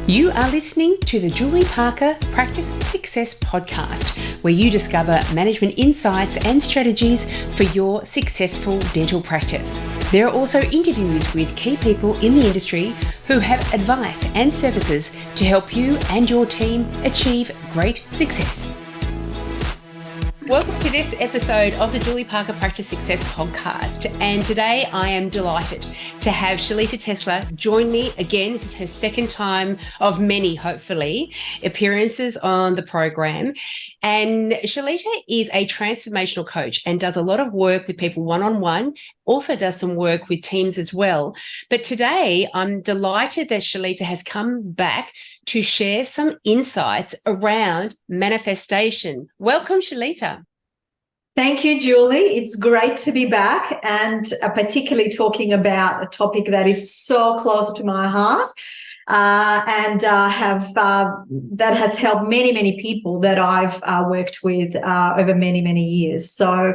You are listening to the Julie Parker Practice Success Podcast, where you discover management insights and strategies for your successful dental practice. There are also interviews with key people in the industry who have advice and services to help you and your team achieve great success. Welcome to this episode of the Julie Parker Practice Success Podcast. And today I am delighted to have Chalita Tesler join me again. This is her second time of many, hopefully, appearances on the program. And Chalita is a transformational coach and does a lot of work with people one-on-one, also does some work with teams as well. But today I'm delighted that Chalita has come back to share some insights around manifestation. Welcome, Chalita. Thank you, Julie. It's great to be back, and particularly talking about a topic that is so close to my heart and that has helped many people that I've worked with over many years. So,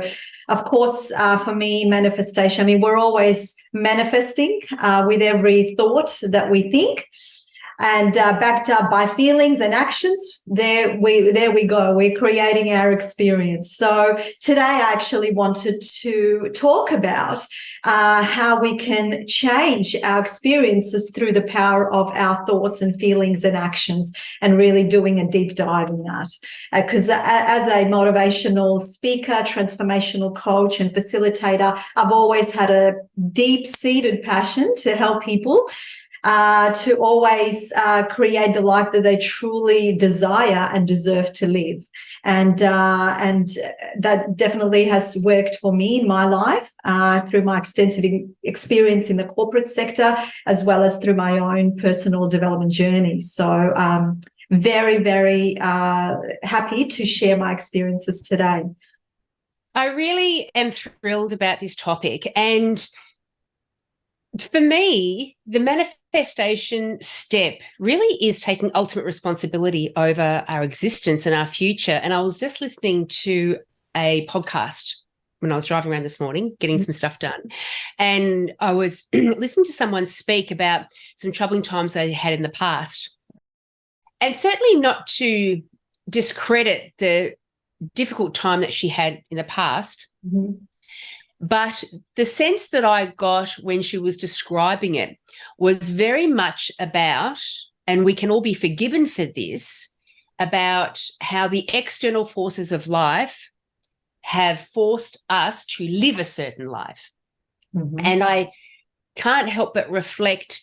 of course, for me, manifestation, we're always manifesting with every thought that we think. And backed up by feelings and actions, there we go. We're creating our experience. So today I actually wanted to talk about how we can change our experiences through the power of our thoughts and feelings and actions, and really doing a deep dive in that. Because as a motivational speaker, transformational coach, and facilitator, I've always had a deep-seated passion to help people to always create the life that they truly desire and deserve to live. And that definitely has worked for me in my life through my extensive experience in the corporate sector, as well as through my own personal development journey. So very happy to share my experiences today. I really am thrilled about this topic. And for me, the manifestation step really is taking ultimate responsibility over our existence and our future. And I was just listening to a podcast when I was driving around this morning, getting some stuff done. And I was listening to someone speak about some troubling times they had in the past. And certainly not to discredit the difficult time that she had in the past. Mm-hmm. But the sense that I got when she was describing it was very much about, and we can all be forgiven for this, about how the external forces of life have forced us to live a certain life. Mm-hmm. And I can't help but reflect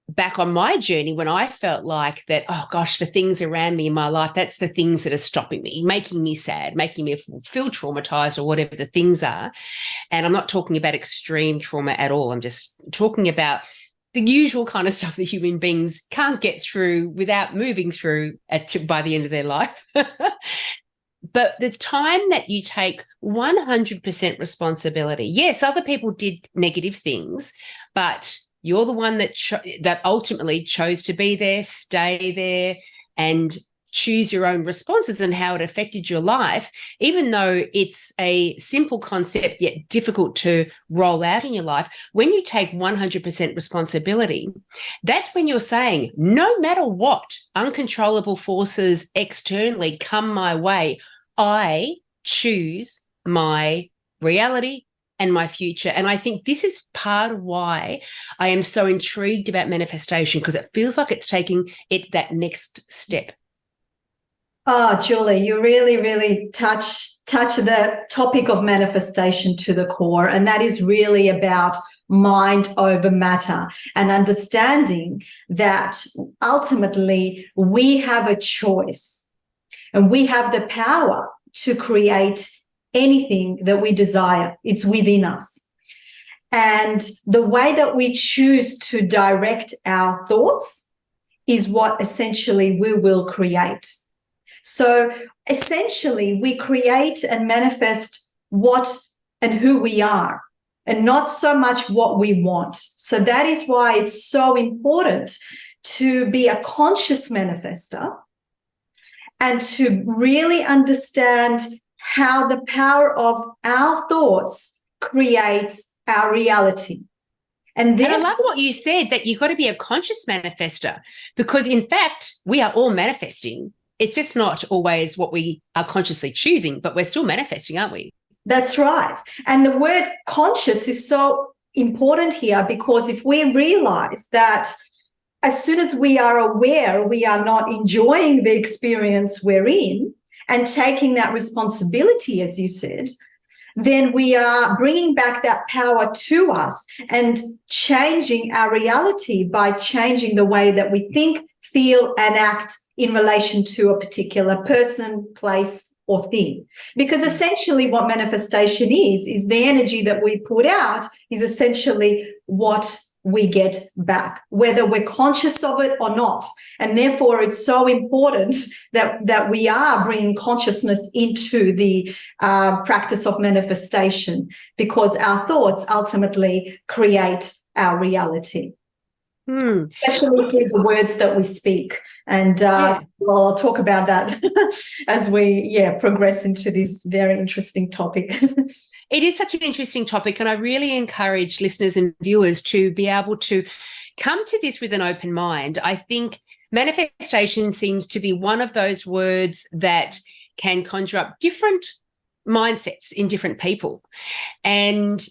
back on my journey when I felt like that, oh gosh, the things around me in my life, that's the things that are stopping me, making me sad, making me feel traumatized, or whatever the things are. And I'm not talking about extreme trauma at all. I'm just talking about the usual kind of stuff that human beings can't get through without moving through by the end of their life. But the time that you take 100% responsibility, yes, other people did negative things, but you're the one that ultimately chose to be there, stay there, and choose your own responses and how it affected your life, even though it's a simple concept yet difficult to roll out in your life. When you take 100% responsibility, that's when you're saying, no matter what uncontrollable forces externally come my way, I choose my reality and my future. And I think this is part of why I am so intrigued about manifestation, because it feels like it's taking it that next step. Oh, Julie, you really touch the topic of manifestation to the core. And that is really about mind over matter, and understanding that ultimately we have a choice and we have the power to create anything that we desire. It's within us. And the way that we choose to direct our thoughts is what essentially we will create. So essentially, we create and manifest what and who we are, and not so much what we want. So that is why it's so important to be a conscious manifester and to really understand how the power of our thoughts creates our reality. And And I then love what you said, that you've got to be a conscious manifester, because in fact, we are all manifesting. It's just not always what we are consciously choosing, but we're still manifesting, aren't we? that's right. And the word conscious is so important here, because if we realize that as soon as we are aware we are not enjoying the experience we're in and taking that responsibility, as you said, then we are bringing back that power to us and changing our reality by changing the way that we think, feel, and act in relation to a particular person, place, or thing. Because essentially what manifestation is the energy that we put out is essentially what we get back, whether we're conscious of it or not. And therefore, it's so important that we are bringing consciousness into the practice of manifestation, because our thoughts ultimately create our reality. Especially through the words that we speak. And well, I'll talk about that as we progress into this very interesting topic. It is such an interesting topic, and I really encourage listeners and viewers to be able to come to this with an open mind. I think manifestation seems to be one of those words that can conjure up different mindsets in different people. And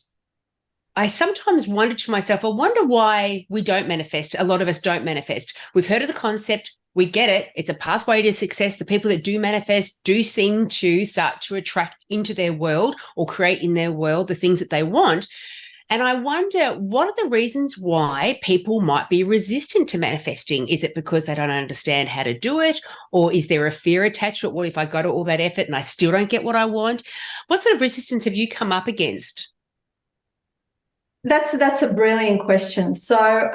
I sometimes wonder to myself, I wonder why we don't manifest. A lot of us don't manifest. We've heard of the concept. We get it. It's a pathway to success. The people that do manifest do seem to start to attract into their world or create in their world the things that they want. And I wonder, what are the reasons why people might be resistant to manifesting? Is it because they don't understand how to do it? Or is there a fear attached to it? What if I go to all that effort and I still don't get what I want? What sort of resistance have you come up against? That's a brilliant question. So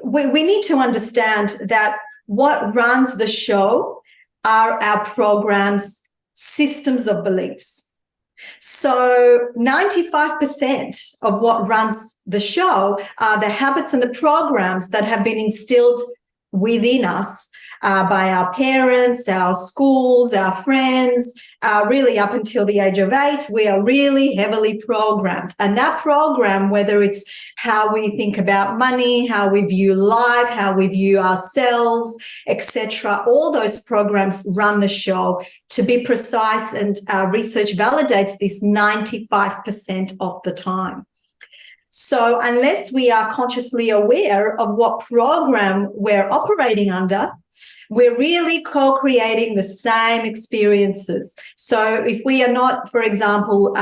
we need to understand that what runs the show are our programs, systems of beliefs. So 95% of what runs the show are the habits and the programs that have been instilled within us by our parents, our schools, our friends, really up until the age of 8, we are really heavily programmed. And that program, whether it's how we think about money, how we view life, how we view ourselves, etc., all those programs run the show. To be precise, and research validates this 95% of the time. So unless we are consciously aware of what program we're operating under, we're really co-creating the same experiences. So if we are not, for example,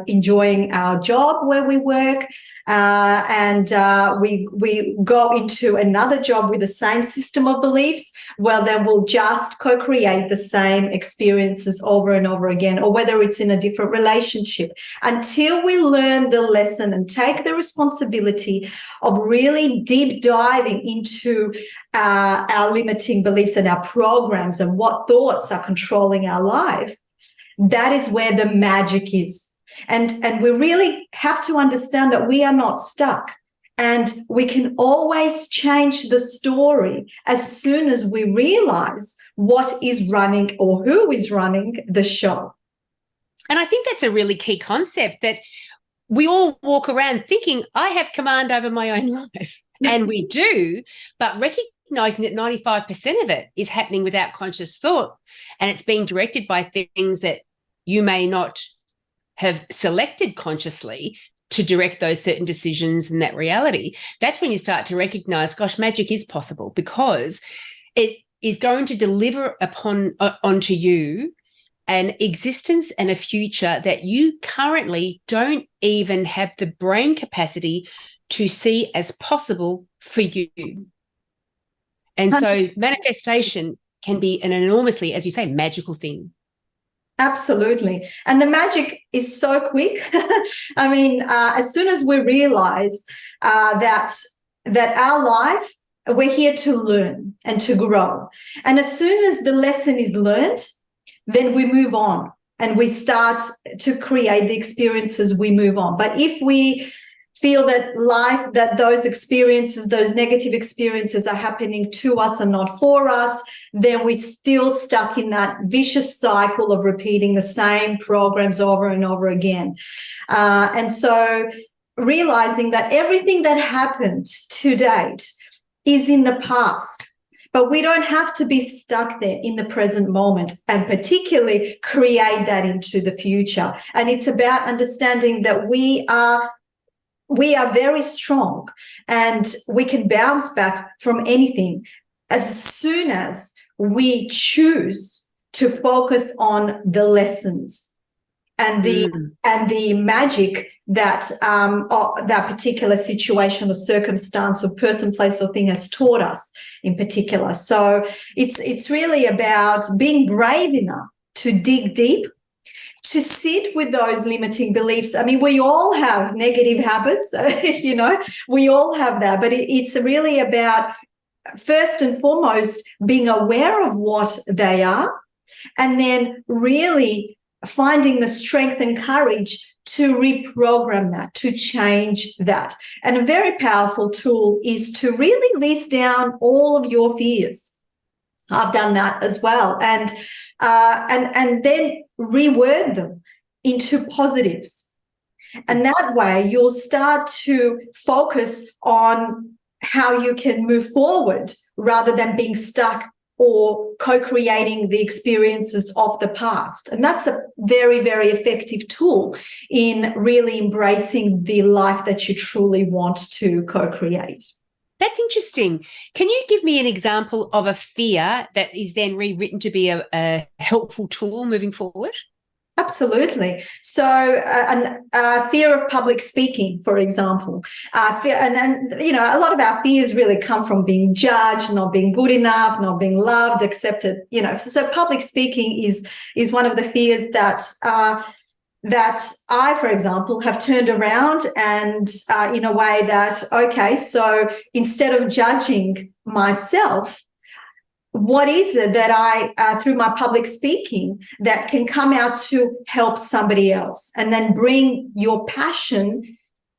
enjoying our job where we work, and we go into another job with the same system of beliefs, well, then we'll just co-create the same experiences over and over again, or whether it's in a different relationship, until we learn the lesson and take the responsibility of really deep diving into our limiting beliefs and our programs and what thoughts are controlling our life. That is where the magic is. And we really have to understand that we are not stuck, and we can always change the story as soon as we realize what is running or who is running the show. And I think that's a really key concept, that we all walk around thinking, I have command over my own life. And we do, but recognizing that 95% of it is happening without conscious thought, and it's being directed by things that you may not have selected consciously to direct those certain decisions and that reality. That's when you start to recognize, gosh, magic is possible, because it is going to deliver onto you an existence and a future that you currently don't even have the brain capacity to see as possible for you. And so manifestation can be an enormously, as you say, magical thing. Absolutely. And the magic is so quick. I mean, as soon as we realize that our life, we're here to learn and to grow. And as soon as the lesson is learned, then we move on and we start to create the experiences, we move on. But if we feel that those experiences, those negative experiences are happening to us and not for us, then we're still stuck in that vicious cycle of repeating the same programs over and over again. And so realizing that everything that happened to date is in the past. But we don't have to be stuck there in the present moment, and particularly create that into the future. And it's about understanding that we are very strong and we can bounce back from anything as soon as we choose to focus on the lessons and the magic that that particular situation or circumstance or person, place, or thing has taught us in particular. So it's really about being brave enough to dig deep, to sit with those limiting beliefs. I mean, we all have negative habits, we all have that, but it's really about, first and foremost, being aware of what they are, and then really finding the strength and courage to reprogram that, to change that. And a very powerful tool is to really list down all of your fears. I've done that as well. And then reword them into positives. And that way you'll start to focus on how you can move forward rather than being stuck or co-creating the experiences of the past. And that's a very, very effective tool in really embracing the life that you truly want to co-create. That's interesting. Can you give me an example of a fear that is then rewritten to be a helpful tool moving forward? Absolutely. So fear of public speaking, for example, fear, and a lot of our fears really come from being judged, not being good enough, not being loved, accepted. So public speaking is one of the fears that I, for example, have turned around and in a way that, okay, so instead of judging myself, what is it that I, through my public speaking, that can come out to help somebody else, and then bring your passion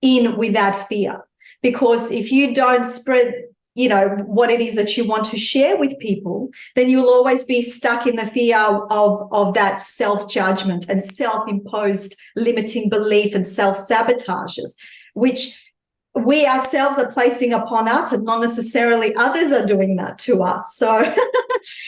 in with that fear? Because if you don't spread, what it is that you want to share with people, then you'll always be stuck in the fear of that self-judgment and self-imposed limiting belief and self-sabotages, which we ourselves are placing upon us, and not necessarily others are doing that to us. So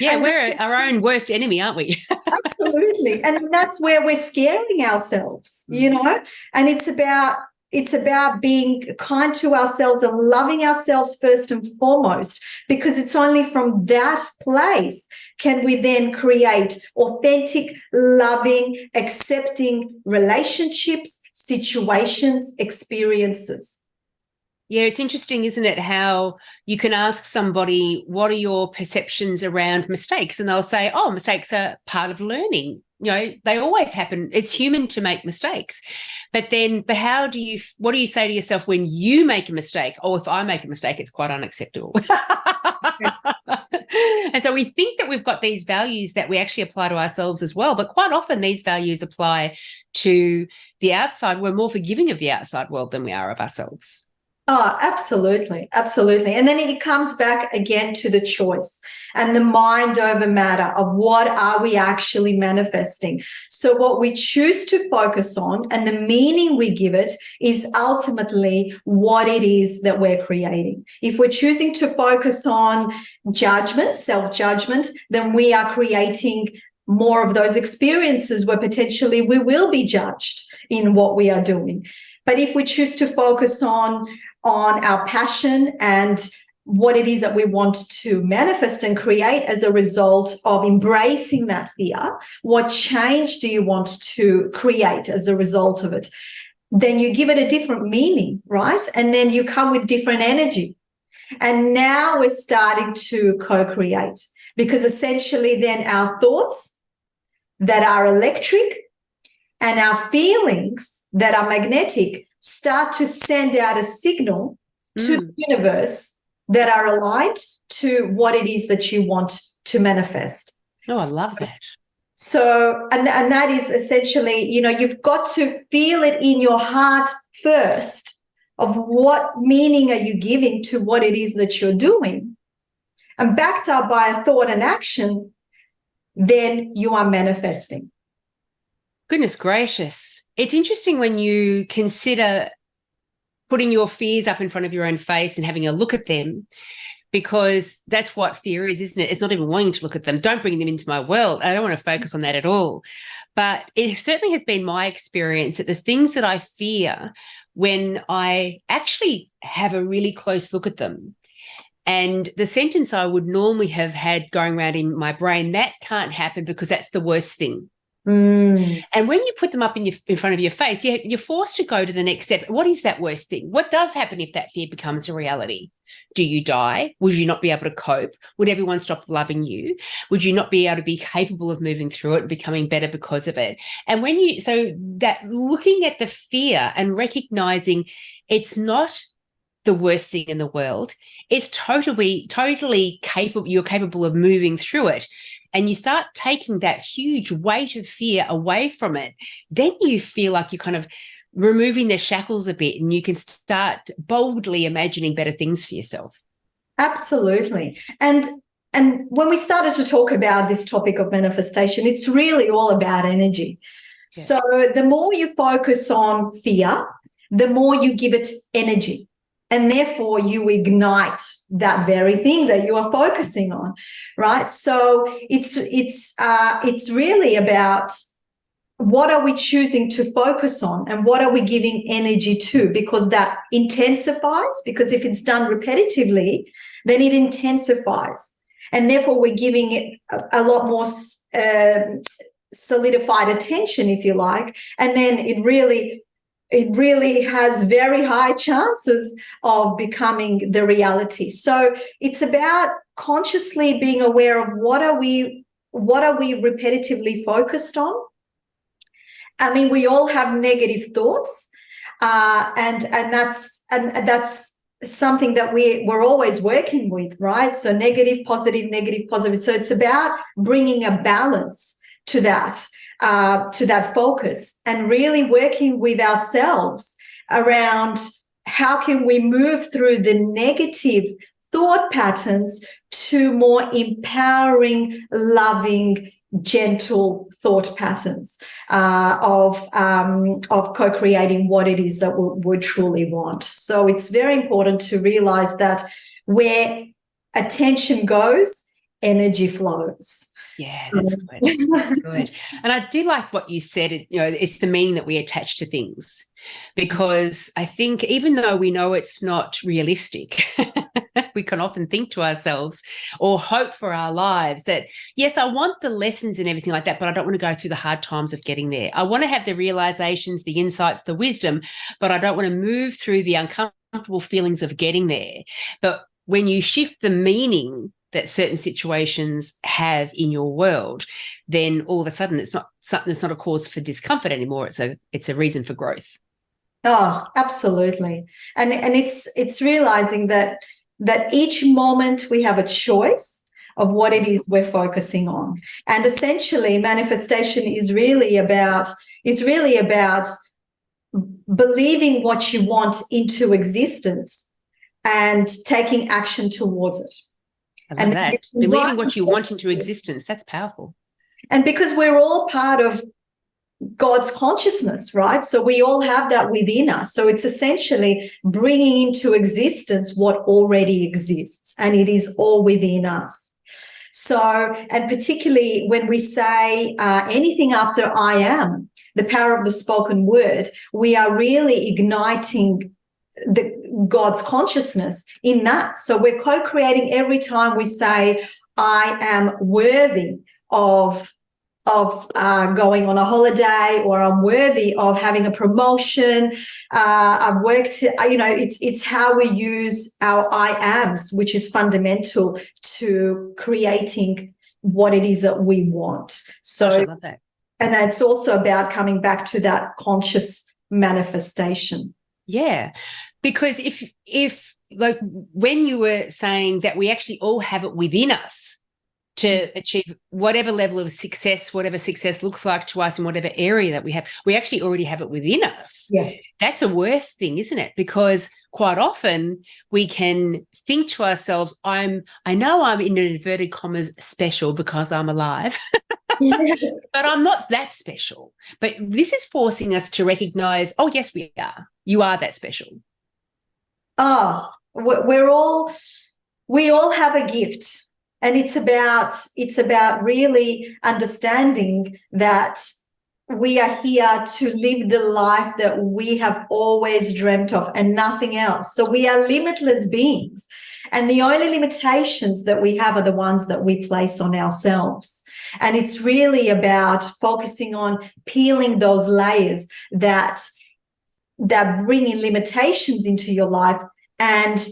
yeah, we're our own worst enemy, aren't we? Absolutely. And that's where we're scaring ourselves, and it's about being kind to ourselves and loving ourselves first and foremost, because it's only from that place can we then create authentic, loving, accepting relationships, situations, experiences. Yeah, it's interesting, isn't it, how you can ask somebody, what are your perceptions around mistakes? And they'll say, oh, mistakes are part of learning. They always happen. It's human to make mistakes. But what do you say to yourself when you make a mistake? Oh, if I make a mistake, it's quite unacceptable. And so we think that we've got these values that we actually apply to ourselves as well. But quite often these values apply to the outside. We're more forgiving of the outside world than we are of ourselves. Oh, absolutely. Absolutely. And then it comes back again to the choice and the mind over matter of what are we actually manifesting. So what we choose to focus on and the meaning we give it is ultimately what it is that we're creating. If we're choosing to focus on judgment, self-judgment, then we are creating more of those experiences where potentially we will be judged in what we are doing. But if we choose to focus on our passion and what it is that we want to manifest and create as a result of embracing that fear, what change do you want to create as a result of it? Then you give it a different meaning, right? And then you come with different energy. And now we're starting to co-create, because essentially then our thoughts that are electric and our feelings that are magnetic start to send out a signal to the universe that are aligned to what it is that you want to manifest. Oh, I love that. So, and that is essentially, you've got to feel it in your heart first of what meaning are you giving to what it is that you're doing. And backed up by a thought and action, then you are manifesting. Goodness gracious. It's interesting when you consider putting your fears up in front of your own face and having a look at them, because that's what fear is, isn't it? It's not even wanting to look at them. Don't bring them into my world. I don't want to focus on that at all. But it certainly has been my experience that the things that I fear, when I actually have a really close look at them, and the sentence I would normally have had going around in my brain, that can't happen because that's the worst thing. And when you put them up in front of your face, you're forced to go to the next step. What is that worst thing? What does happen if that fear becomes a reality? Do you die? Would you not be able to cope? Would everyone stop loving you? Would you not be able to be capable of moving through it and becoming better because of it? And so that looking at the fear and recognizing it's not the worst thing in the world, it's totally capable. You're capable of moving through it. And you start taking that huge weight of fear away from it, then you feel like you're kind of removing the shackles a bit, and you can start boldly imagining better things for yourself. Absolutely. And when we started to talk about this topic of manifestation, it's really all about energy. Yeah. So the more you focus on fear, the more you give it energy. And therefore, you ignite that very thing that you are focusing on, right? So it's really about what are we choosing to focus on and what are we giving energy to, because that intensifies. Because if it's done repetitively, then it intensifies, and therefore we're giving it a lot more solidified attention, if you like, and then it really has very high chances of becoming the reality. So it's about consciously being aware of what are we repetitively focused on. I mean, we all have negative thoughts, and that's something that we're always working with, right? So negative, positive, negative, positive. So it's about bringing a balance to that focus, and really working with ourselves around how can we move through the negative thought patterns to more empowering, loving, gentle thought patterns of co-creating what it is that we truly want. So it's very important to realize that where attention goes, energy flows. Yeah, that's good. That's good. And I do like what you said, it's the meaning that we attach to things, because I think even though we know it's not realistic, we can often think to ourselves or hope for our lives that, yes, I want the lessons and everything like that, but I don't want to go through the hard times of getting there. I want to have the realizations, the insights, the wisdom, but I don't want to move through the uncomfortable feelings of getting there. But when you shift the meaning that certain situations have in your world, then all of a sudden it's not a cause for discomfort anymore. It's a reason for growth. Oh, absolutely. And it's realizing that each moment we have a choice of what it is we're focusing on. And essentially manifestation is really about believing what you want into existence and taking action towards it. I love that. Believing what you want into existence. That's powerful. And because we're all part of God's consciousness, right? So we all have that within us. So it's essentially bringing into existence what already exists, and it is all within us. So, and particularly when we say anything after I am, the power of the spoken word, we are really igniting God's consciousness in that. So we're co-creating every time we say, I am worthy of going on a holiday, or I'm worthy of having a promotion. I've worked, it's how we use our I ams, which is fundamental to creating what it is that we want. So, I love that. And it's also about coming back to that conscious manifestation. Yeah, because if like when you were saying that we actually all have it within us to achieve whatever level of success, whatever success looks like to us in whatever area that we actually already have it within us. Yes. That's a worth thing, isn't it? Because quite often we can think to ourselves, I know I'm in inverted commas special because I'm alive. Yes. But I'm not that special. But this is forcing us to recognize, oh, yes, we are. You are that special. Oh, we all have a gift. And it's about really understanding that we are here to live the life that we have always dreamt of and nothing else. So we are limitless beings. And the only limitations that we have are the ones that we place on ourselves. And it's really about focusing on peeling those layers that bring in limitations into your life and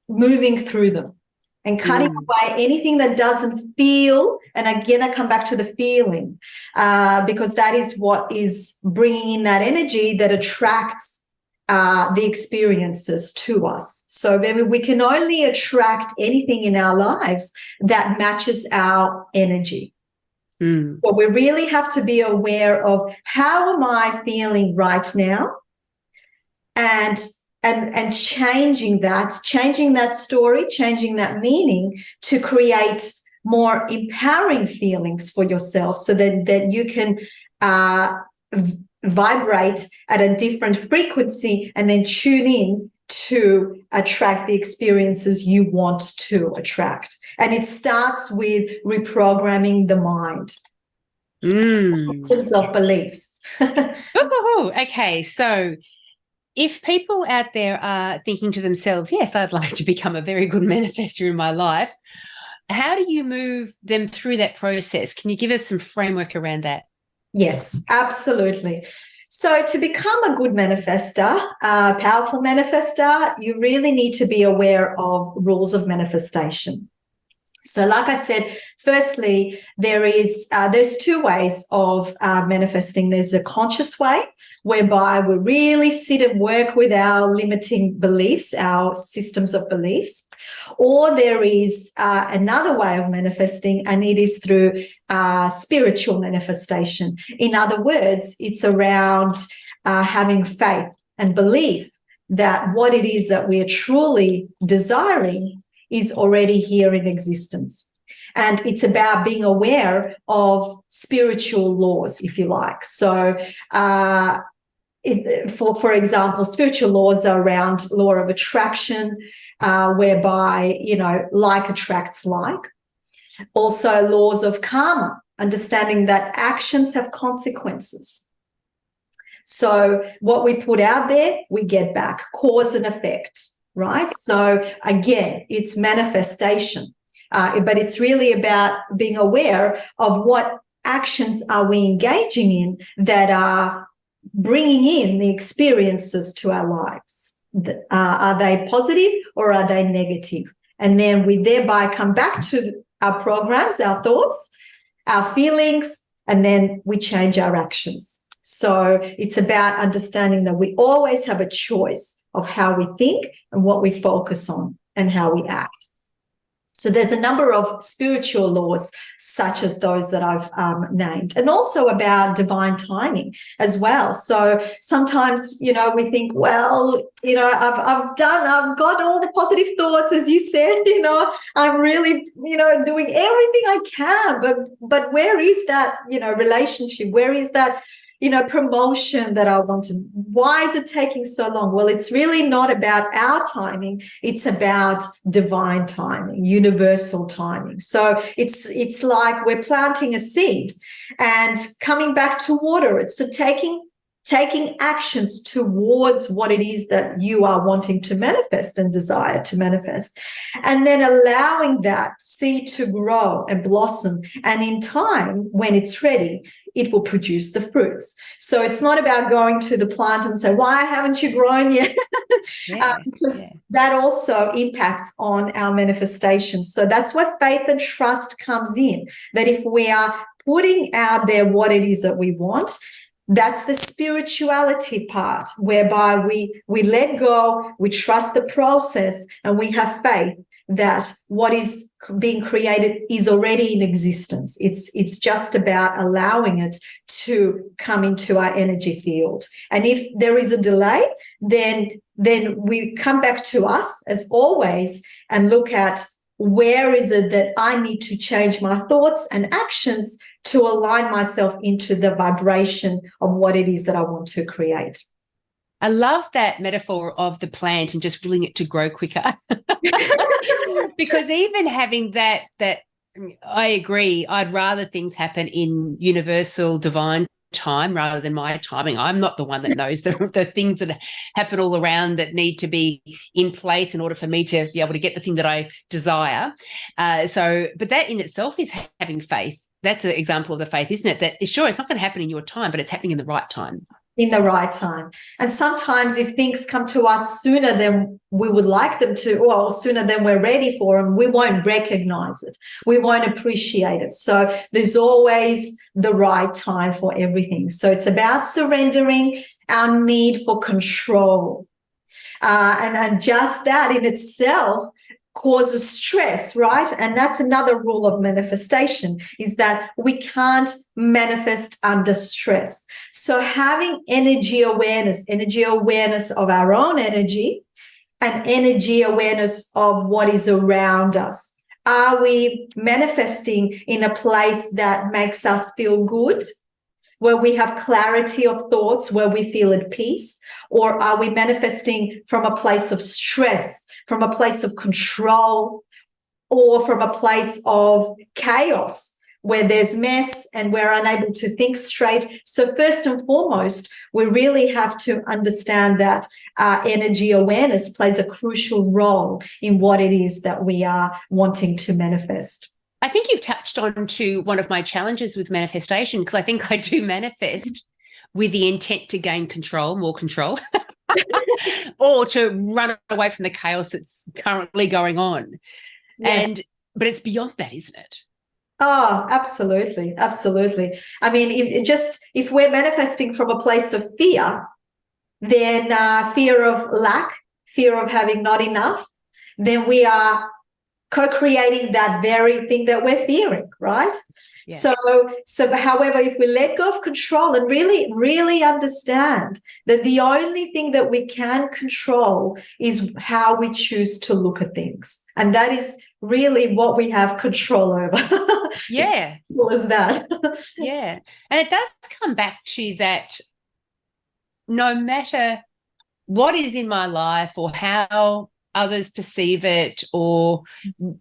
moving through them. And cutting away anything that doesn't feel, and again, I come back to the feeling, because that is what is bringing in that energy that attracts the experiences to us. So we can only attract anything in our lives that matches our energy. But we really have to be aware of, how am I feeling right now? And changing that story, changing that meaning to create more empowering feelings for yourself, so that you can vibrate at a different frequency and then tune in to attract the experiences you want to attract. And it starts with reprogramming the mind. Systems of beliefs. Okay, so if people out there are thinking to themselves, yes, I'd like to become a very good manifestor in my life, how do you move them through that process? Can you give us some framework around that? Yes, absolutely. So to become a good manifestor, a powerful manifestor, you really need to be aware of rules of manifestation. So like I said, firstly, there's two ways of manifesting. There's a conscious way, whereby we really sit and work with our limiting beliefs, our systems of beliefs. Or there is another way of manifesting, and it is through spiritual manifestation. In other words, it's around having faith and belief that what it is that we are truly desiring is already here in existence. And it's about being aware of spiritual laws, if you like. So for example, spiritual laws are around law of attraction, whereby, like attracts like. Also laws of karma, understanding that actions have consequences. So what we put out there, we get back, cause and effect. Right? So again, it's manifestation, but it's really about being aware of what actions are we engaging in that are bringing in the experiences to our lives. Are they positive or are they negative? And then we thereby come back to our programs, our thoughts, our feelings, and then we change our actions. So it's about understanding that we always have a choice of how we think and what we focus on and how we act. So there's a number of spiritual laws, such as those that I've named, and also about divine timing as well. So sometimes, we think, well, I've got all the positive thoughts, as you said, I'm really, doing everything I can, but where is that, relationship? Where is that, promotion that I wanted? Why is it taking so long? Well, it's really not about our timing. It's about divine timing, universal timing. So it's like we're planting a seed and coming back to water it. So taking actions towards what it is that you are wanting to manifest and desire to manifest, and then allowing that seed to grow and blossom. And in time, when it's ready, it will produce the fruits. So it's not about going to the plant and say, why haven't you grown yet? Because that also impacts on our manifestations. So that's where faith and trust comes in, that if we are putting out there what it is that we want, that's the spirituality part, whereby we let go, we trust the process, and we have faith that what is being created is already in existence. It's just about allowing it to come into our energy field. And if there is a delay, then we come back to us, as always, and look at, where is it that I need to change my thoughts and actions to align myself into the vibration of what it is that I want to create. I love that metaphor of the plant and just willing it to grow quicker. Because even having that I agree, I'd rather things happen in universal divine time rather than my timing. I'm not the one that knows the things that happen all around that need to be in place in order for me to be able to get the thing that I desire. But that in itself is having faith. That's an example of the faith, isn't it? That sure, it's not going to happen in your time, but it's happening in the right time. In the right time. And sometimes if things come to us sooner than we would like them to, or sooner than we're ready for them, we won't recognize it. We won't appreciate it. So there's always the right time for everything. So it's about surrendering our need for control. And just that in itself causes stress, right? And that's another rule of manifestation, is that we can't manifest under stress. So having energy awareness of our own energy and energy awareness of what is around us. Are we manifesting in a place that makes us feel good, where we have clarity of thoughts, where we feel at peace? Or are we manifesting from a place of stress, from a place of control, or from a place of chaos, where there's mess and we're unable to think straight? So first and foremost, we really have to understand that energy awareness plays a crucial role in what it is that we are wanting to manifest. I think you've touched on to one of my challenges with manifestation, because I think I do manifest with the intent to gain control, more control, or to run away from the chaos that's currently going on. Yes. But it's beyond that, isn't it? Oh, absolutely. Absolutely. I mean, if we're manifesting from a place of fear, then fear of lack, fear of having not enough, then we are co-creating that very thing that we're fearing, right? Yeah. So however, if we let go of control and really understand that the only thing that we can control is how we choose to look at things, and that is really what we have control over. Yeah. What was that? Yeah. And it does come back to that, no matter what is in my life or how others perceive it, or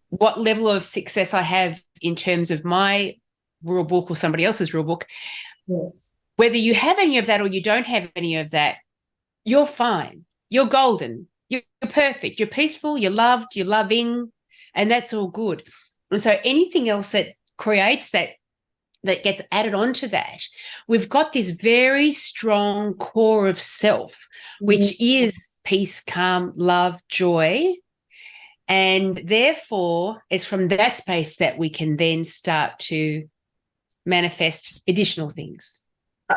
what level of success I have in terms of my rule book or somebody else's rule book, yes, whether you have any of that or you don't have any of that, you're fine. You're golden. You're perfect. You're peaceful. You're loved. You're loving. And that's all good. And so anything else that creates that gets added onto that, we've got this very strong core of self, which is peace, calm, love, joy. And therefore, it's from that space that we can then start to manifest additional things.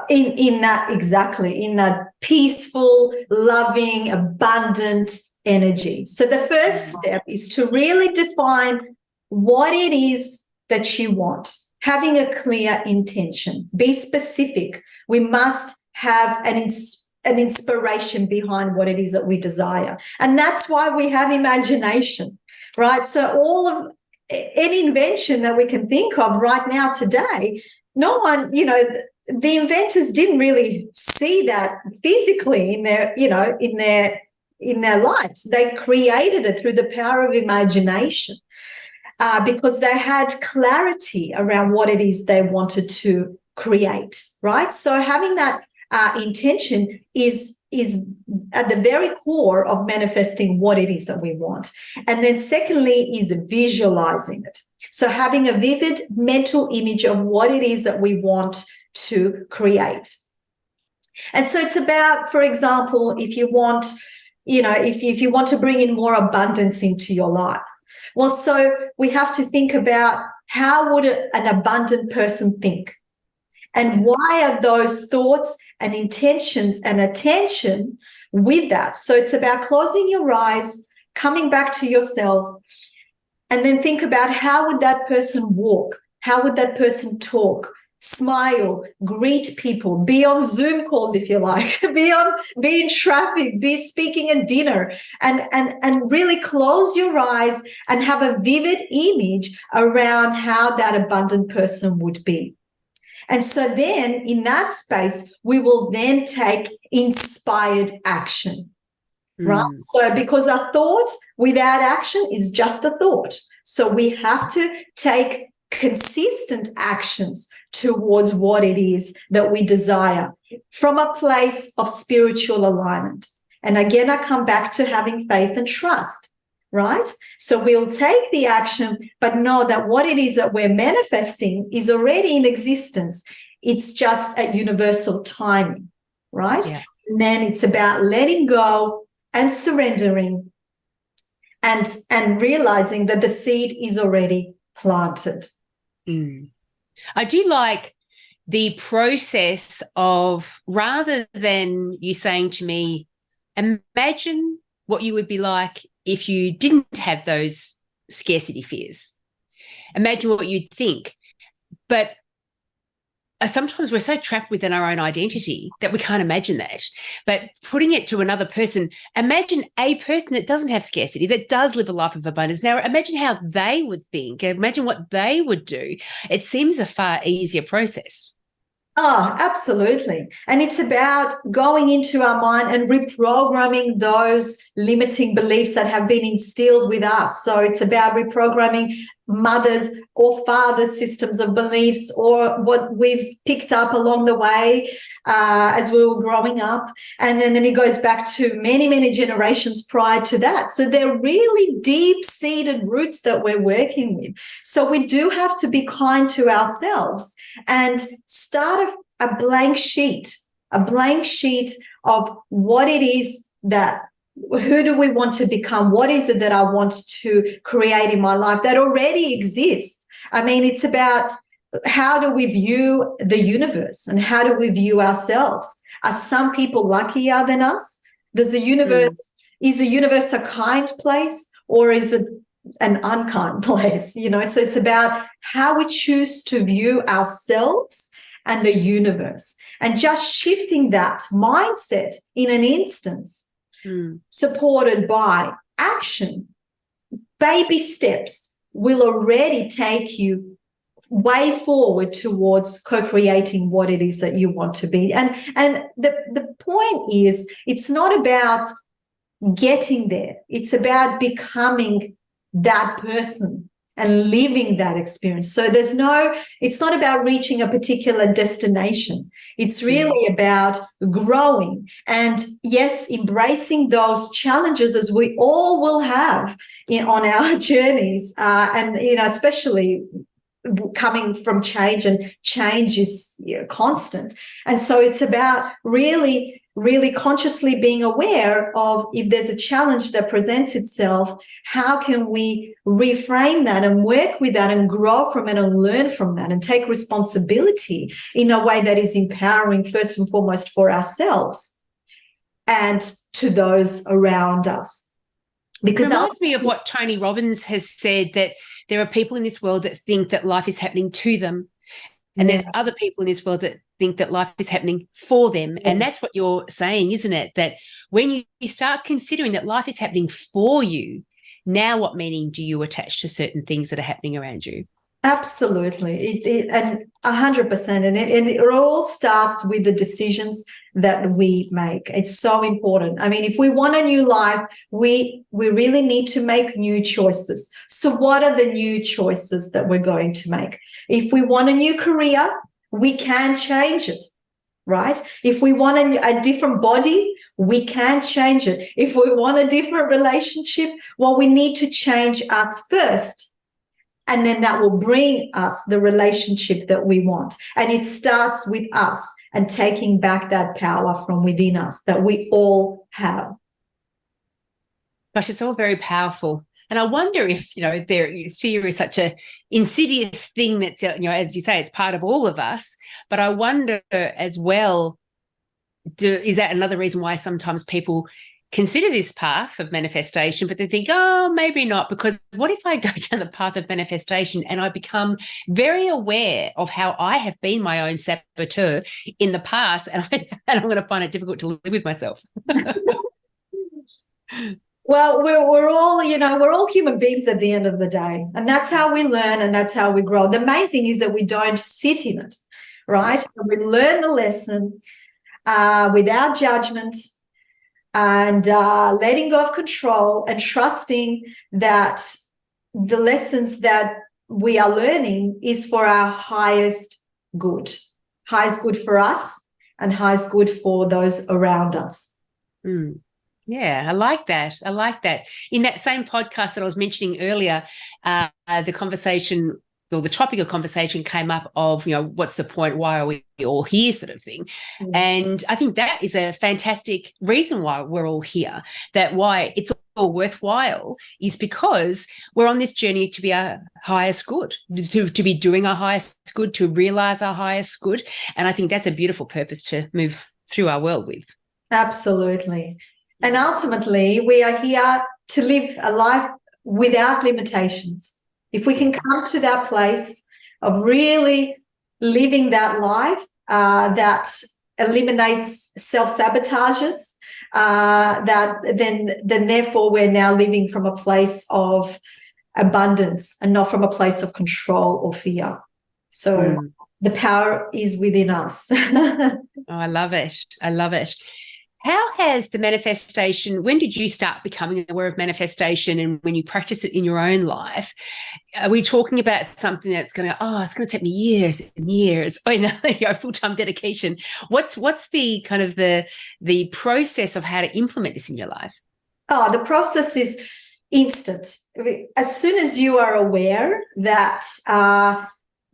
In that peaceful, loving, abundant energy. So the first step is to really define what it is that you want, having a clear intention. Be specific. We must have an inspiration behind what it is that we desire. And that's why we have imagination, right? So all of any invention that we can think of right now today, no one, the inventors didn't really see that physically in their lives. They created it through the power of imagination, because they had clarity around what it is they wanted to create, right? So having that intention is at the very core of manifesting what it is that we want. And then secondly is visualizing it. So having a vivid mental image of what it is that we want to create. And so it's about, for example, if you want to bring in more abundance into your life, well, so we have to think about how would an abundant person think? And why are those thoughts and intentions and attention with that? So it's about closing your eyes, coming back to yourself, and then think about how would that person walk? How would that person talk? Smile, greet people, be on Zoom calls if you like, be in traffic, be speaking at dinner, and really close your eyes and have a vivid image around how that abundant person would be. And so then in that space, we will then take inspired action, right? So because a thought without action is just a thought. So we have to take consistent actions towards what it is that we desire from a place of spiritual alignment. And again, I come back to having faith and trust, right? So we'll take the action, but know that what it is that we're manifesting is already in existence. It's just at universal timing, right? Yeah. And then it's about letting go and surrendering and realizing that the seed is already planted. I do like the process of, rather than you saying to me, imagine what you would be like if you didn't have those scarcity fears. Imagine what you'd think. But sometimes we're so trapped within our own identity that we can't imagine that. But putting it to another person, imagine a person that doesn't have scarcity, that does live a life of abundance. Now, imagine how they would think. Imagine what they would do. It seems a far easier process. Oh, absolutely. And it's about going into our mind and reprogramming those limiting beliefs that have been instilled with us. So it's about reprogramming mothers or fathers' systems of beliefs, or what we've picked up along the way as we were growing up. And then it goes back to many, many generations prior to that. So they're really deep-seated roots that we're working with. So we do have to be kind to ourselves and start a blank sheet of what it is that, who do we want to become? What is it that I want to create in my life that already exists? I mean, it's about how do we view the universe and how do we view ourselves? Are some people luckier than us? Is the universe a kind place, or is it an unkind place? So it's about how we choose to view ourselves and the universe, and just shifting that mindset in an instance, supported by action. Baby steps will already take you way forward towards co-creating what it is that you want to be. And the point is, it's not about getting there. It's about becoming that person and living that experience. So it's not about reaching a particular destination. It's really about growing and, yes, embracing those challenges as we all will have on our journeys. And, especially coming from change, and change is constant. And so it's about really consciously being aware of, if there's a challenge that presents itself, how can we reframe that and work with that and grow from it and learn from that and take responsibility in a way that is empowering, first and foremost, for ourselves and to those around us. Because it reminds me of what Tony Robbins has said, that there are people in this world that think that life is happening to them, and there's other people in this world that think that life is happening for them. And that's what you're saying, isn't it? That when you start considering that life is happening for you, now what meaning do you attach to certain things that are happening around you? Absolutely. And 100%. And it all starts with the decisions that we make. It's so important. I mean, if we want a new life, we really need to make new choices. So what are the new choices that we're going to make? If we want a new career, we can change it, right? If we want a different body, we can change it. If we want a different relationship, well, we need to change us first. And then that will bring us the relationship that we want. And it starts with us and taking back that power from within us that we all have. Gosh, it's all very powerful. And I wonder if, fear is such a insidious thing that's, as you say, it's part of all of us. But I wonder as well, is that another reason why sometimes people consider this path of manifestation, but they think, oh, maybe not, because what if I go down the path of manifestation and I become very aware of how I have been my own saboteur in the past, and I'm going to find it difficult to live with myself. Well, we're all human beings at the end of the day, and that's how we learn and that's how we grow. The main thing is that we don't sit in it. right? So we learn the lesson without judgment, and letting go of control and trusting that the lessons that we are learning is for our highest good for us and highest good for those around us. Yeah, I like that. I like that. In that same podcast that I was mentioning earlier, the conversation or the topic of conversation came up of, what's the point? Why are we all here, sort of thing. And I think that is a fantastic reason why we're all here, that why it's all worthwhile is because we're on this journey to be our highest good, to be doing our highest good, to realize our highest good. And I think that's a beautiful purpose to move through our world with. Absolutely. And ultimately, we are here to live a life without limitations. If we can come to that place of really living that life that eliminates self-sabotages, then therefore we're now living from a place of abundance and not from a place of control or fear. So the power is within us. Oh, I love it. I love it. How has the manifestation, when did you start becoming aware of manifestation, and when you practice it in your own life, are we talking about something that's going to, it's going to take me years and years, full-time dedication? What's the kind of the process of how to implement this in your life? Oh, the process is instant. As soon as you are aware that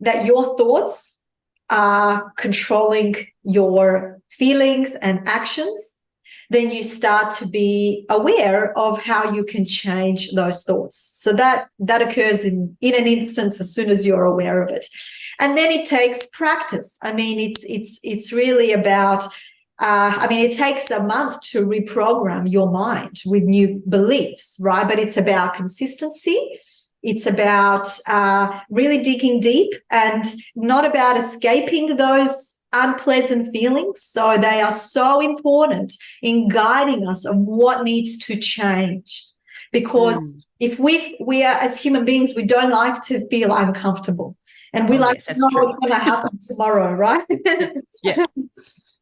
your thoughts are controlling your feelings and actions, then you start to be aware of how you can change those thoughts. So that occurs in an instance as soon as you're aware of it. And then it takes practice. I mean, it's really about, it takes a month to reprogram your mind with new beliefs, right? But it's about consistency. It's about really digging deep, and not about escaping those unpleasant feelings. So they are so important in guiding us of what needs to change. Because if we are, as human beings, we don't like to feel uncomfortable, and we like to know what's going to happen tomorrow, right?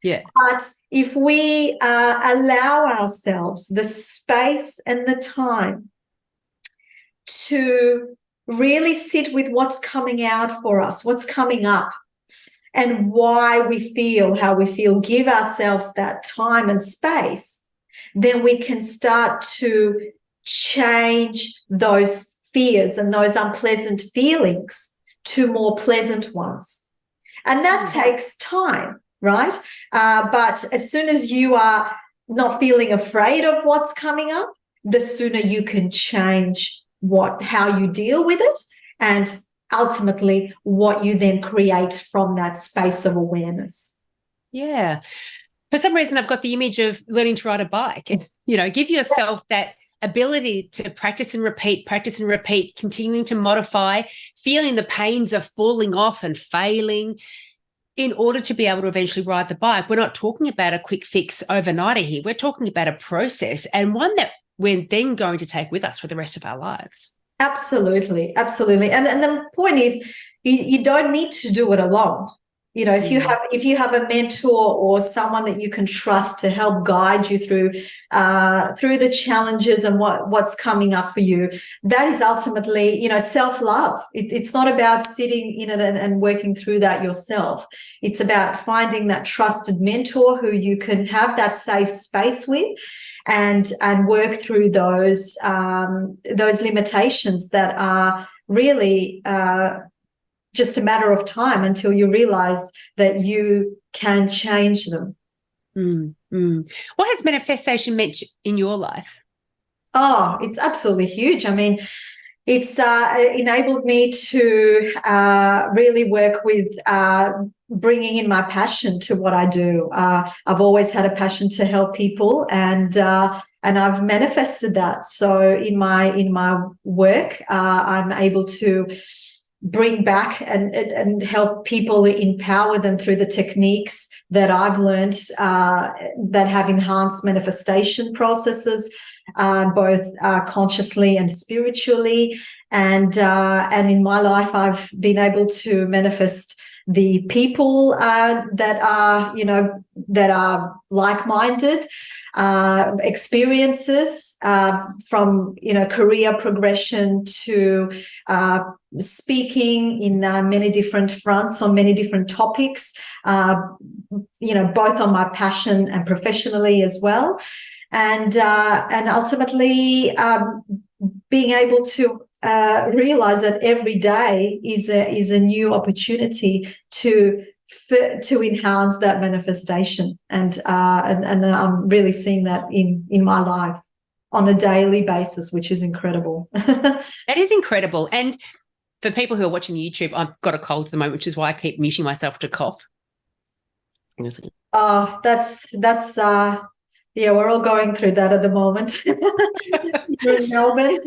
Yeah. But if we allow ourselves the space and the time to really sit with what's coming out for us, what's coming up, and why we feel how we feel, give ourselves that time and space, then we can start to change those fears and those unpleasant feelings to more pleasant ones. And that takes time, right? But as soon as you are not feeling afraid of what's coming up, the sooner you can change how you deal with it, and ultimately what you then create from that space of awareness. Yeah. For some reason, I've got the image of learning to ride a bike. Give yourself that ability to practice and repeat, continuing to modify, feeling the pains of falling off and failing in order to be able to eventually ride the bike. We're not talking about a quick fix overnighter here. We're talking about a process, and one that we're then going to take with us for the rest of our lives. Absolutely. Absolutely. And the point is, you don't need to do it alone. If you have a mentor or someone that you can trust to help guide you through the challenges and what's coming up for you, that is ultimately, self-love. It's not about sitting in it and working through that yourself. It's about finding that trusted mentor who you can have that safe space with, and work through those limitations that are really just a matter of time until you realize that you can change them. What has manifestation meant in your life? Oh, it's absolutely huge. I mean, it's enabled me to really work with bringing in my passion to what I do. I've always had a passion to help people, and I've manifested that. So in my work, I'm able to bring back and help people, empower them through the techniques that I've learned that have enhanced manifestation processes, both consciously and spiritually. And in my life, I've been able to manifest the people that are like-minded, experiences from career progression to speaking in many different fronts on many different topics, both on my passion and professionally as well, and ultimately being able to realize that every day is a new opportunity to enhance that manifestation, and I'm really seeing that in my life on a daily basis, which is incredible. That is incredible. And for people who are watching YouTube, I've got a cold at the moment, which is why I keep muting myself to cough. Oh, that's yeah, we're all going through that at the moment. You're in Melbourne.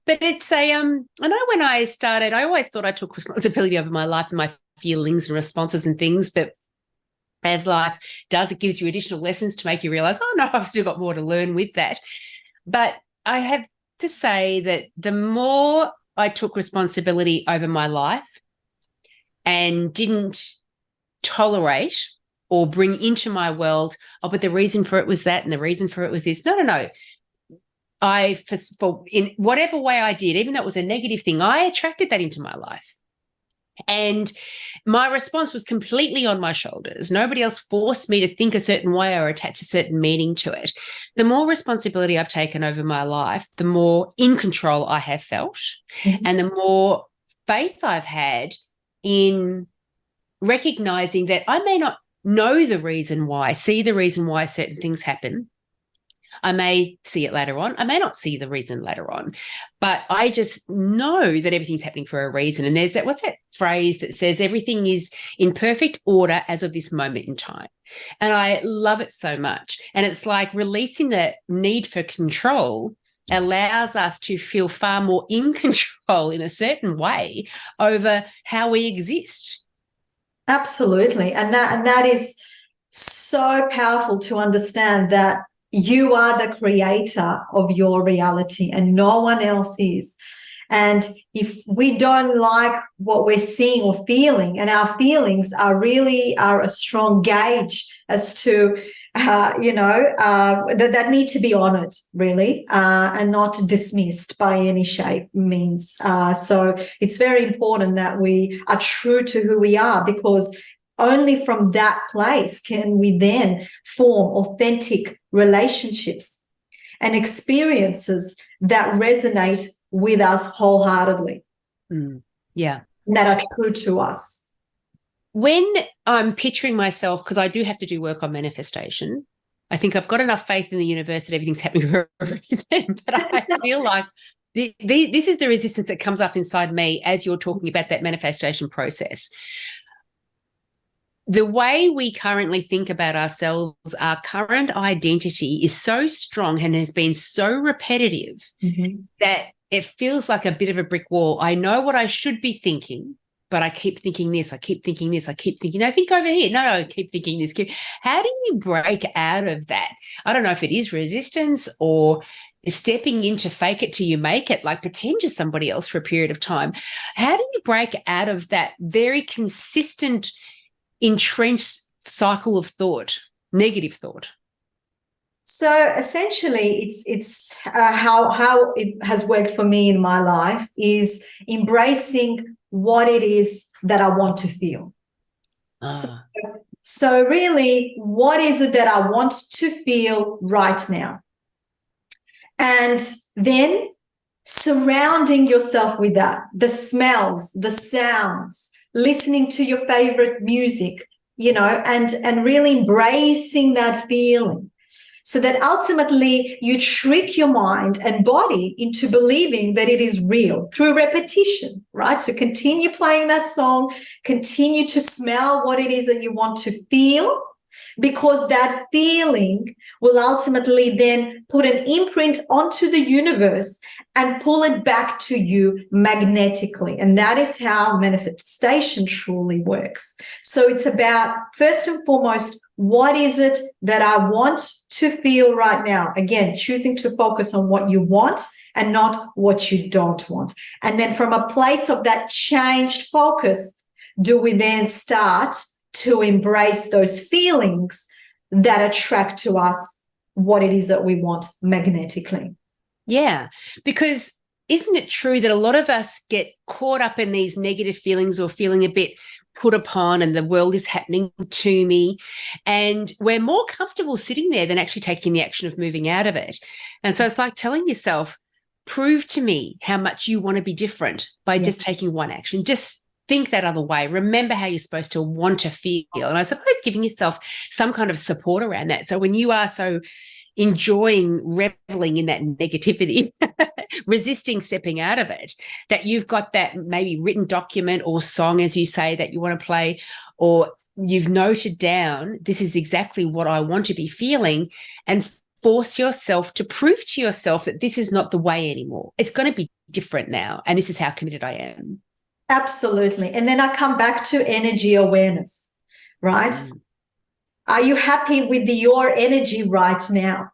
But it's I know when I started, I always thought I took responsibility over my life and my feelings and responses and things, but as life does, it gives you additional lessons to make you realize, oh no, I've still got more to learn with that. But I have to say that the more I took responsibility over my life and didn't tolerate or bring into my world, oh, but the reason for it was that and the reason for it was this. No. In whatever way I did, even though it was a negative thing, I attracted that into my life. And my response was completely on my shoulders. Nobody else forced me to think a certain way or attach a certain meaning to it. The more responsibility I've taken over my life, the more in control I have felt, and the more faith I've had in recognizing that I may not know the reason why, see the reason why certain things happen. I may see it later on. I may not see the reason later on, but I just know that everything's happening for a reason. And there's what's that phrase that says everything is in perfect order as of this moment in time. And I love it so much. And it's like releasing that need for control allows us to feel far more in control in a certain way over how we exist. Absolutely. And that is so powerful to understand that you are the creator of your reality and no one else is. And if we don't like what we're seeing or feeling, and our feelings are a strong gauge as to, that need to be honored, really, and not dismissed by any shape, means. So it's very important that we are true to who we are, because only from that place can we then form authentic relationships and experiences that resonate with us wholeheartedly. Yeah. That are true to us. When I'm picturing myself, because I do have to do work on manifestation, I think I've got enough faith in the universe that everything's happening for a reason, but I feel like this is the resistance that comes up inside me as you're talking about that manifestation process. The way we currently think about ourselves, our current identity is so strong and has been so repetitive that it feels like a bit of a brick wall. I know what I should be thinking, but I keep thinking this, I keep thinking this, I keep thinking, no, think over here. No, I keep thinking this. How do you break out of that? I don't know if it is resistance or stepping into fake it till you make it, like pretend you're somebody else for a period of time. How do you break out of that very consistent entrenched cycle of thought, negative thought? So essentially, it's how it has worked for me in my life is embracing what it is that I want to feel. So really, what is it that I want to feel right now? And then surrounding yourself with that, the smells, the sounds, listening to your favorite music, and really embracing that feeling, so that ultimately you trick your mind and body into believing that it is real through repetition, right? So continue playing that song, continue to smell what it is that you want to feel, because that feeling will ultimately then put an imprint onto the universe and pull it back to you magnetically. And that is how manifestation truly works. So it's about, first and foremost, what is it that I want to feel right now? Again, choosing to focus on what you want and not what you don't want. And then from a place of that changed focus, do we then start to embrace those feelings that attract to us what it is that we want magnetically? Yeah, because isn't it true that a lot of us get caught up in these negative feelings or feeling a bit put upon and the world is happening to me, and we're more comfortable sitting there than actually taking the action of moving out of it? And so it's like telling yourself, prove to me how much you want to be different by just taking one action. Just think that other way. Remember how you're supposed to want to feel. And I suppose giving yourself some kind of support around that. So when you are so enjoying reveling in that negativity, resisting stepping out of it, that you've got that maybe written document or song, as you say, that you want to play, or you've noted down, this is exactly what I want to be feeling, and force yourself to prove to yourself that this is not the way anymore. It's going to be different now, and this is how committed I am. Absolutely. And then I come back to energy awareness, right? Are you happy with your energy right now?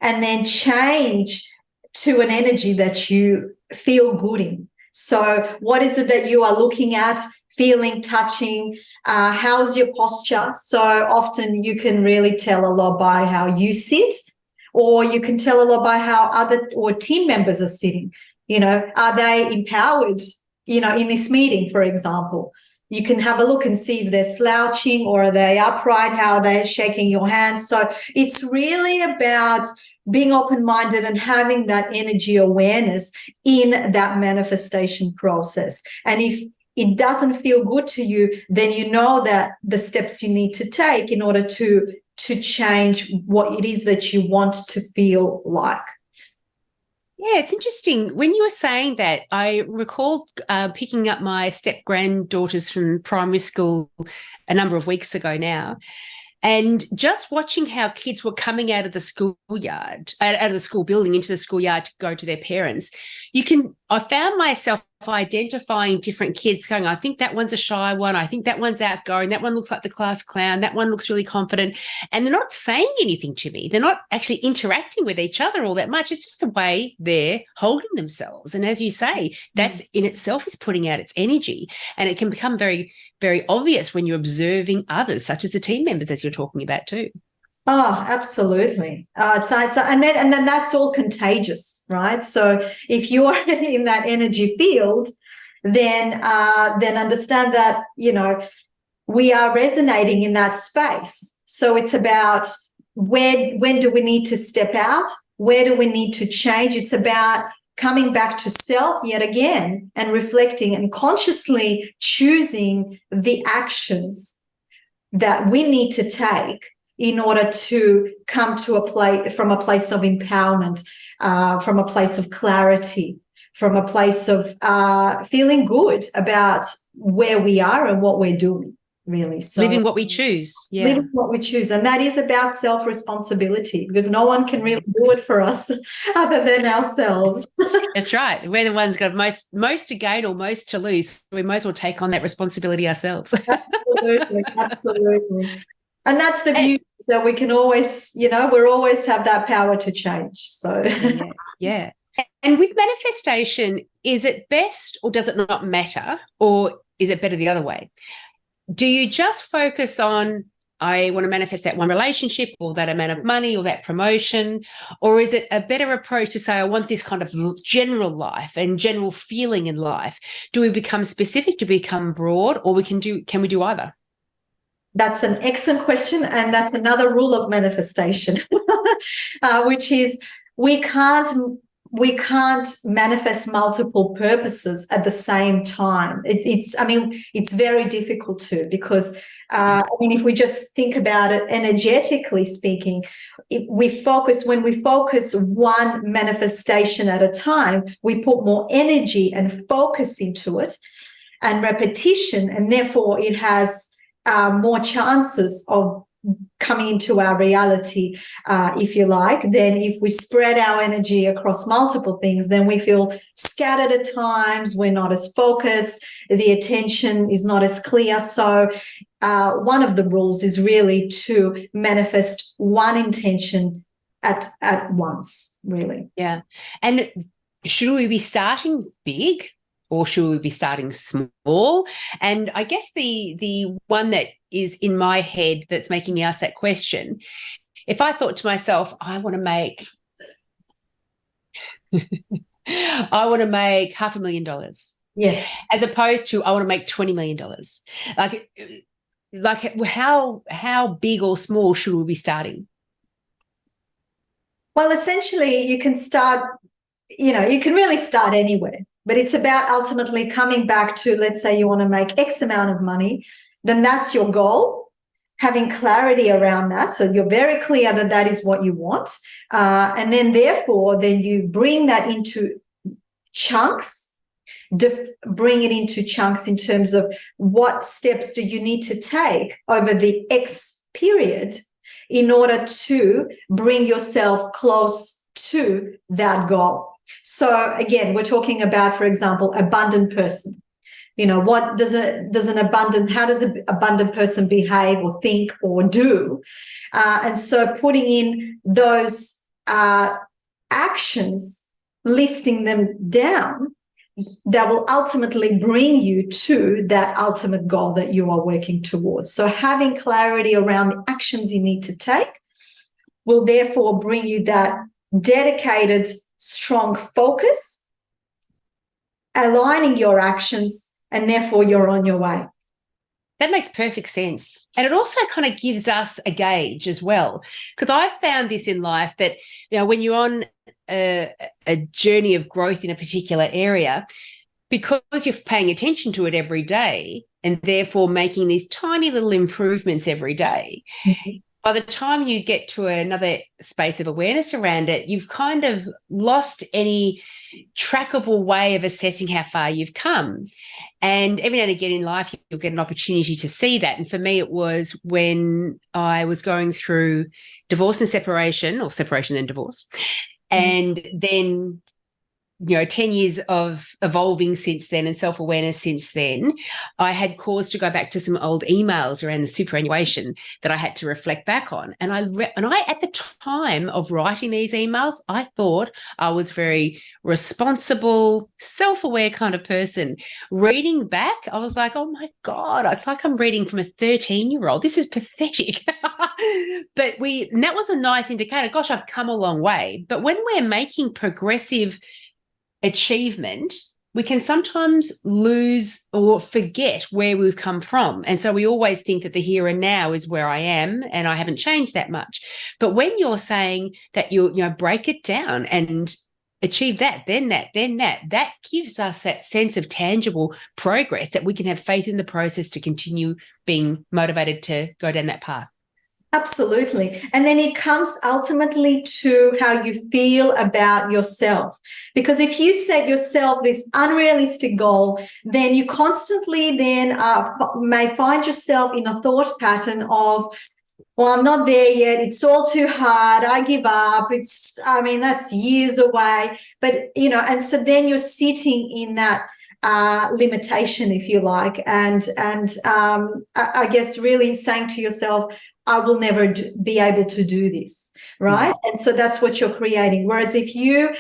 And then change to an energy that you feel good in. So what is it that you are looking at, feeling, touching? How's your posture? So often you can really tell a lot by how you sit, or you can tell a lot by how other or team members are sitting. You know, are they empowered, you know, in this meeting, for example? You can have a look and see if they're slouching or are they upright, how are they shaking your hands. So it's really about being open-minded and having that energy awareness in that manifestation process. And if it doesn't feel good to you, then you know that the steps you need to take in order to change what it is that you want to feel like. Yeah, it's interesting. When you were saying that, I recalled picking up my step-granddaughters from primary school a number of weeks ago now, and just watching how kids were coming out of the schoolyard, out of the school building into the schoolyard to go to their parents. I found myself identifying different kids going, I think that one's a shy one. I think that one's outgoing. That one looks like the class clown. That one looks really confident. And they're not saying anything to me. They're not actually interacting with each other all that much. It's just the way they're holding themselves. And as you say, that's in itself is putting out its energy. And it can become very, very obvious when you're observing others, such as the team members, as you're talking about too. Oh, absolutely. And then that's all contagious, right? So if you are in that energy field, then understand that, you know, we are resonating in that space. So it's about when do we need to step out? Where do we need to change? It's about coming back to self yet again and reflecting and consciously choosing the actions that we need to take in order to come to from a place of empowerment, from a place of clarity, from a place of feeling good about where we are and what we're doing, really. So living what we choose. Yeah. Living what we choose. And that is about self-responsibility, because no one can really do it for us other than ourselves. That's right. We're the ones got most to gain or most to lose. We might as well take on that responsibility ourselves. Absolutely. Absolutely. And that's the beauty, that we can always, you know, we always have that power to change. So yeah. And with manifestation, is it best or does it not matter, or is it better the other way? Do you just focus on, I want to manifest that one relationship or that amount of money or that promotion, or is it a better approach to say, I want this kind of general life and general feeling in life? Do we become specific, to become broad, or can we do either? That's an excellent question. And that's another rule of manifestation, which is we can't manifest multiple purposes at the same time. It's very difficult to, because, if we just think about it energetically speaking, when we focus one manifestation at a time, we put more energy and focus into it and repetition, and therefore it has more chances of coming into our reality, if you like. Then if we spread our energy across multiple things, then we feel scattered at times, we're not as focused, the attention is not as clear. So one of the rules is really to manifest one intention at once, really. Yeah. And should we be starting big, or should we be starting small? And I guess the one that is in my head that's making me ask that question, if I thought to myself, I want to make $500,000, Yes. as opposed to I want to make $20 million. Like how big or small should we be starting? Well, essentially, you can start, you can really start anywhere, but it's about ultimately coming back to, let's say you want to make X amount of money, then that's your goal, having clarity around that. So you're very clear that that is what you want. And then therefore, then you bring that into chunks, bring it into chunks in terms of what steps do you need to take over the X period in order to bring yourself close to that goal. So again, we're talking about, for example, abundant person. What does how does an abundant person behave or think or do? And so putting in those actions, listing them down, that will ultimately bring you to that ultimate goal that you are working towards. So having clarity around the actions you need to take will therefore bring you that dedicated, strong focus, aligning your actions, and therefore you're on your way. That makes perfect sense. And it also kind of gives us a gauge as well, because I've found this in life that, when you're on a journey of growth in a particular area, because you're paying attention to it every day and therefore making these tiny little improvements every day, by the time you get to another space of awareness around it, you've kind of lost any trackable way of assessing how far you've come. And every now and again in life, you'll get an opportunity to see that. And for me, it was when I was going through divorce and separation, or separation and divorce. And then 10 years of evolving since then and self-awareness since then, I had cause to go back to some old emails around the superannuation that I had to reflect back on. And I at the time of writing these emails, I thought I was very responsible, self-aware kind of person. Reading back, I was like, oh my God, it's like I'm reading from a 13-year-old. This is pathetic. But that was a nice indicator. Gosh, I've come a long way. But when we're making progressive achievement, we can sometimes lose or forget where we've come from. And so we always think that the here and now is where I am and I haven't changed that much. But when you're saying that you break it down and achieve that, then that gives us that sense of tangible progress, that we can have faith in the process to continue being motivated to go down that path. Absolutely. And then it comes ultimately to how you feel about yourself. Because if you set yourself this unrealistic goal, then you constantly may find yourself in a thought pattern of, well, I'm not there yet. It's all too hard. I give up. That's years away. But, and so then you're sitting in that limitation, if you like, and I guess really saying to yourself, I will never be able to do this, right? Mm-hmm. And so that's what you're creating. Whereas if you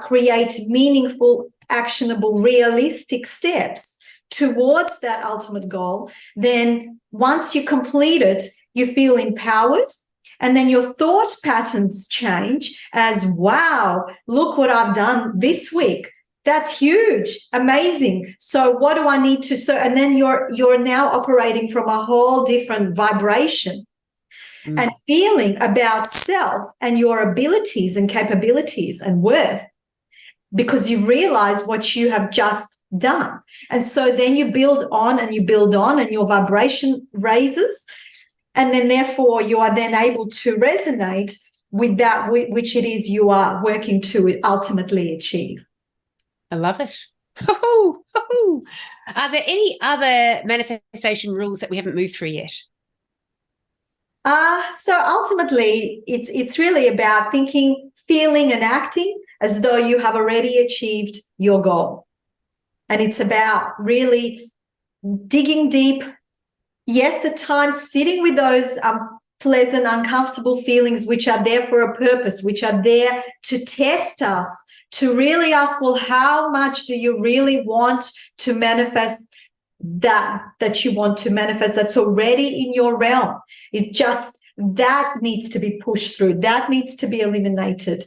create meaningful, actionable, realistic steps towards that ultimate goal, then once you complete it, you feel empowered. And then your thought patterns change as, wow, look what I've done this week. That's huge, amazing. So what do I need to, and then you're now operating from a whole different vibration and feeling about self and your abilities and capabilities and worth, because you realize what you have just done. And so then you build on and your vibration raises. And then therefore you are then able to resonate with that which it is you are working to ultimately achieve. I love it. Are there any other manifestation rules that we haven't moved through yet? So ultimately, it's really about thinking, feeling, and acting as though you have already achieved your goal. And it's about really digging deep. Yes, at times sitting with those pleasant, uncomfortable feelings, which are there for a purpose, which are there to test us, to really ask, well, how much do you really want to manifest that you want to manifest that's already in your realm? It just, that needs to be pushed through, that needs to be eliminated.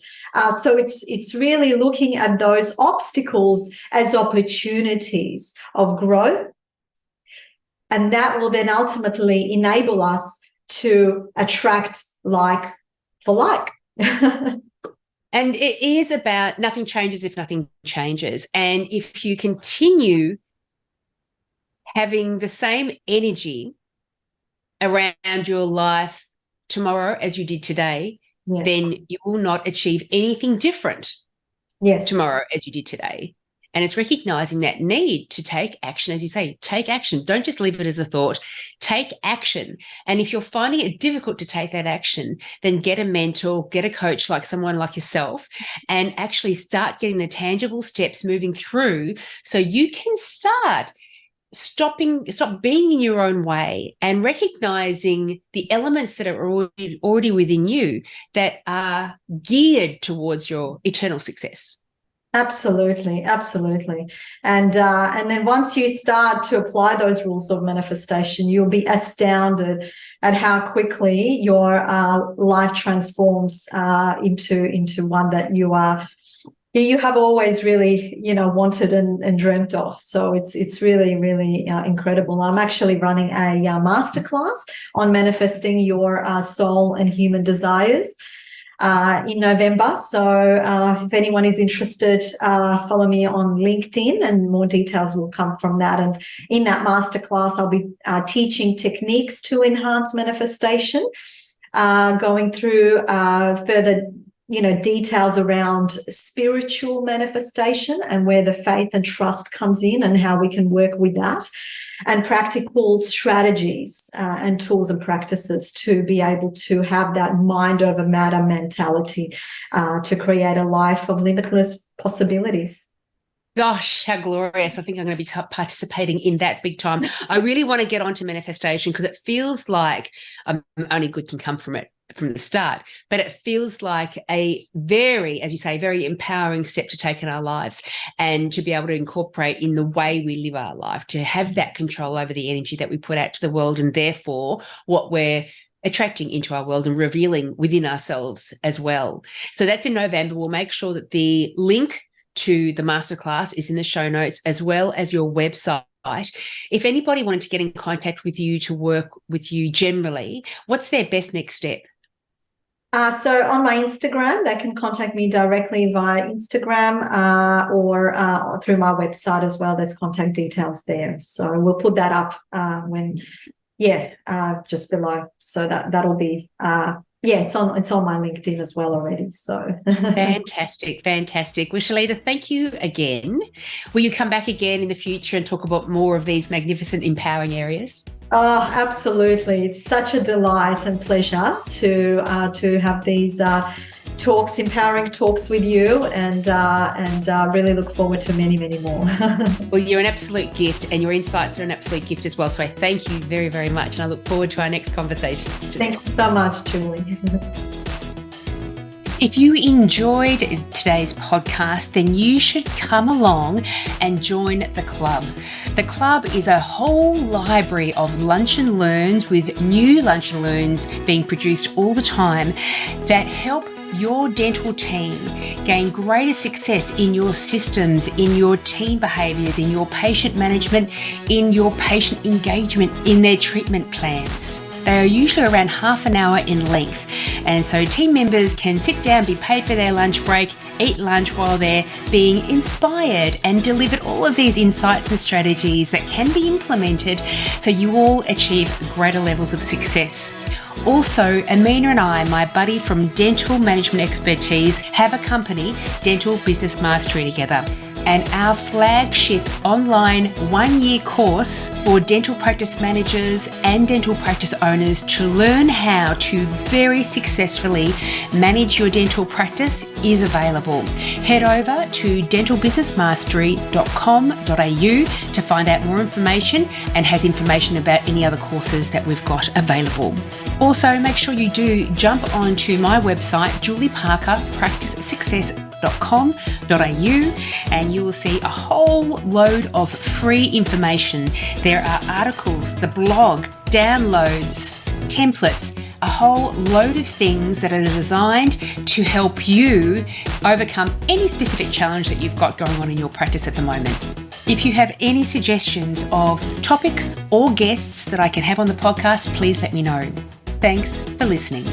So it's really looking at those obstacles as opportunities of growth, and that will then ultimately enable us to attract like for like. And it is about nothing changes if nothing changes. And if you continue having the same energy around your life tomorrow as you did today, Yes. then you will not achieve anything different tomorrow as you did today. And it's recognizing that need to take action, as you say, take action. Don't just leave it as a thought, take action. And if you're finding it difficult to take that action, then get a mentor, get a coach like someone like yourself, and actually start getting the tangible steps moving through so you can stop being in your own way and recognizing the elements that are already within you that are geared towards your eternal success. Absolutely. And then once you start to apply those rules of manifestation, you'll be astounded at how quickly your life transforms into one that you have always really, wanted and dreamt of. So it's really, really incredible. I'm actually running a masterclass on manifesting your soul and human desires in November. So if anyone is interested, follow me on LinkedIn and more details will come from that. And in that masterclass, I'll be teaching techniques to enhance manifestation, going through further details around spiritual manifestation and where the faith and trust comes in and how we can work with that, and practical strategies and tools and practices to be able to have that mind over matter mentality to create a life of limitless possibilities. Gosh, how glorious. I think I'm going to be participating in that big time. I really want to get onto manifestation because it feels like only good can come from it from the start, but it feels like a very, as you say, very empowering step to take in our lives and to be able to incorporate in the way we live our life, to have that control over the energy that we put out to the world and therefore what we're attracting into our world and revealing within ourselves as well. So that's in November. We'll make sure that the link to the masterclass is in the show notes as well as your website. If anybody wanted to get in contact with you to work with you generally, what's their best next step? So on my Instagram, they can contact me directly via Instagram or through my website as well. There's contact details there. So we'll put that up just below. So that'll be it's on my LinkedIn as well already. So fantastic. Well, Chalita, thank you again. Will you come back again in the future and talk about more of these magnificent, empowering areas? Oh, absolutely. It's such a delight and pleasure to have these talks, empowering talks with you, and really look forward to many, many more. Well, you're an absolute gift and your insights are an absolute gift as well. So I thank you very, very much. And I look forward to our next conversation. Thank you so much, Julie. If you enjoyed today's podcast, then you should come along and join the club. The club is a whole library of lunch and learns with new lunch and learns being produced all the time that help your dental team gain greater success in your systems, in your team behaviours, in your patient management, in your patient engagement, in their treatment plans. They are usually around half an hour in length. And so team members can sit down, be paid for their lunch break, eat lunch while they're being inspired and delivered all of these insights and strategies that can be implemented so you all achieve greater levels of success. Also, Amina and I, my buddy from Dental Management Expertise, have a company, Dental Business Mastery, together. and our flagship online 1-year course for dental practice managers and dental practice owners to learn how to very successfully manage your dental practice is available. Head over to dentalbusinessmastery.com.au to find out more information, and has information about any other courses that we've got available. Also, make sure you do jump onto my website, julieparkerpracticesuccess.com.au, and you will see a whole load of free information. There are articles, the blog, downloads, templates, a whole load of things that are designed to help you overcome any specific challenge that you've got going on in your practice at the moment. If you have any suggestions of topics or guests that I can have on the podcast, please let me know. Thanks for listening.